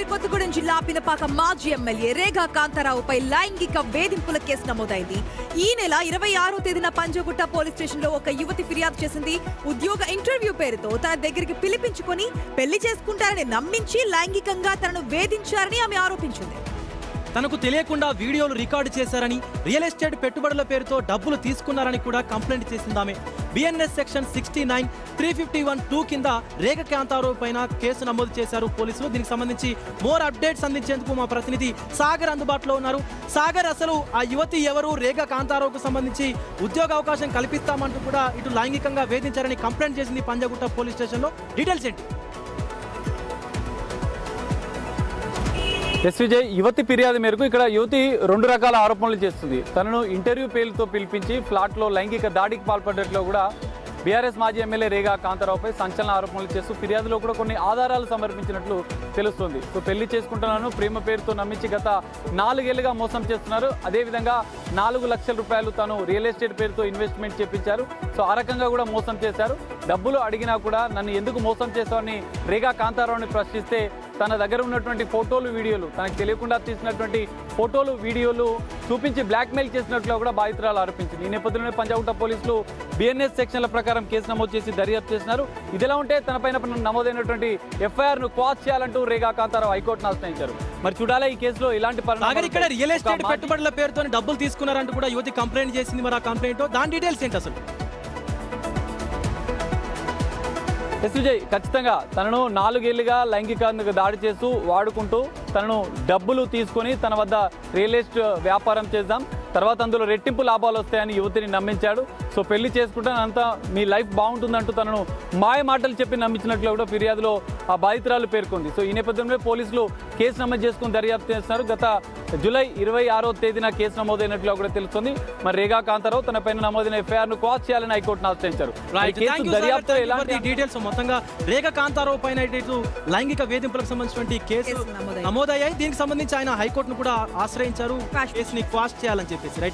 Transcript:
భద్రాద్రి కొత్తగూడెం జిల్లా పినపాక మాజీ ఎమ్మెల్యే రేగా కాంతారావుపై లైంగిక వేధింపుల కేసు నమోదైంది. ఈ నెల 26వ తేదీన పంజగుట్ట పోలీస్ స్టేషన్ లో ఒక యువతి ఫిర్యాదు చేసింది. ఉద్యోగ ఇంటర్వ్యూ పేరుతో తన దగ్గరికి పిలిపించుకొని పెళ్లి చేసుకుంటారని నమ్మించి లైంగికంగా తనను వేధించారని ఆమె ఆరోపించింది. తనకు తెలియకుండా వీడియోలు రికార్డు చేశారని, రియల్ ఎస్టేట్ పెట్టుబడుల పేరుతో డబ్బులు తీసుకున్నారని కూడా కంప్లైంట్ చేసిందామె. బిఎన్ఎస్ సెక్షన్ 69, 351(2) కింద రేగ కాంతారావు పైన కేసు నమోదు చేశారు పోలీసులు. దీనికి సంబంధించి మోర్ అప్డేట్స్ అందించేందుకు మా ప్రతినిధి సాగర్ అందుబాటులో ఉన్నారు. సాగర్, అసలు ఆ యువతి ఎవరు? రేగ కాంతారావుకు సంబంధించి ఉద్యోగ అవకాశం కల్పిస్తామంటూ కూడా ఇటు లైంగికంగా వేధించారని కంప్లైంట్ చేసింది పంజగుట్ట పోలీస్ స్టేషన్లో. డీటెయిల్స్ ఏంటి? ఎస్ విజయ్, యువతి ఫిర్యాదు మేరకు ఇక్కడ యువతి 2 రకాల ఆరోపణలు చేస్తుంది. తనను ఇంటర్వ్యూ పేరుతో పిలిపించి ఫ్లాట్లో లైంగిక దాడికి పాల్పడ్డట్లు కూడా బీఆర్ఎస్ మాజీ ఎమ్మెల్యే రేగా కాంతారావుపై సంచలన ఆరోపణలు చేస్తూ ఫిర్యాదులో కూడా కొన్ని ఆధారాలు సమర్పించినట్లు తెలుస్తుంది. సో పెళ్లి చేసుకుంటున్నాను ప్రేమ పేరుతో నమ్మించి గత 4 ఏళ్లుగా మోసం చేస్తున్నారు. అదేవిధంగా 4 లక్షల రూపాయలు తాను రియల్ ఎస్టేట్ పేరుతో ఇన్వెస్ట్మెంట్ చేపించారు. సో ఆ రకంగా కూడా మోసం చేశారు. డబ్బులు అడిగినా కూడా నన్ను ఎందుకు మోసం చేస్తామని రేగా కాంతారావుని ప్రశ్నిస్తే తన దగ్గర ఉన్నటువంటి ఫోటోలు, వీడియోలు, తనకు తెలియకుండా తీసినటువంటి ఫోటోలు, వీడియోలు చూపించి బ్లాక్మెయిల్ చేసినట్లు కూడా బాధితురాలు ఆరోపించింది. ఈ నేపథ్యంలోనే పంజగుట్ట పోలీసులు బిఎన్ఎస్ సెక్షన్ల ప్రకారం కేసు నమోదు చేసి దర్యాప్తు చేస్తున్నారు. ఇదిలా ఉంటే తనపైన నమోదైనటువంటి ఎఫ్ఐఆర్ను క్వాష్ చేయాలంటూ రేగా కాంతారావు హైకోర్టును ఆశ్రయించారు. మరి చూడాలి ఈ కేసులో ఇలాంటి ఇక్కడ రియల్ ఎస్టేట్ పెట్టుబడుల పేరుతో డబ్బులు తీసుకున్నారంటూ కూడా యువతి కంప్లైంట్ చేసింది. మరి ఆ కంప్లైంట్ దాని డీటెయిల్స్ ఏంటి అసలు? ఎస్ విజయ్, ఖచ్చితంగా తనను 4 ఏళ్లుగా లైంగికంగా దాడి చేస్తూ వాడుకుంటూ తనను డబ్బులు తీసుకొని తన వద్ద రియల్ ఎస్టేట్ వ్యాపారం చేద్దాం, తర్వాత అందులో రెట్టింపు లాభాలు వస్తాయని యువతిని నమ్మించాడు. సో పెళ్లి చేసుకుంటానంతా మీ లైఫ్ బాగుంటుందంటూ తనను మాయ మాటలు చెప్పి నమ్మించినట్లు కూడా ఫిర్యాదులో ఆ బాధితురాలు పేర్కొంది. సో ఈ నేపథ్యంలో పోలీసులు కేసు నమోదు చేసుకుని దర్యాప్తు చేస్తున్నారు. గత జూలై 26వ తేదీన కేసు నమోదైనట్లు కూడా తెలుస్తుంది. మరి రేగా కాంతారావు తనపైన నమోదైన ఎఫ్ఐఆర్ క్వాష్ చేయాలని హైకోర్టును ఆశ్రయించారు. డీటెయిల్స్ మొత్తంగా రేగా కాంతారావు పైన లైంగిక వేధింపులకు సంబంధించినటువంటి కేసు నమోదయ్యాయి. దీనికి సంబంధించి ఆయన హైకోర్టును కూడా ఆశ్రయించారు కేసుని క్వాష్ చేయాలని చెప్పేసి. రైట్.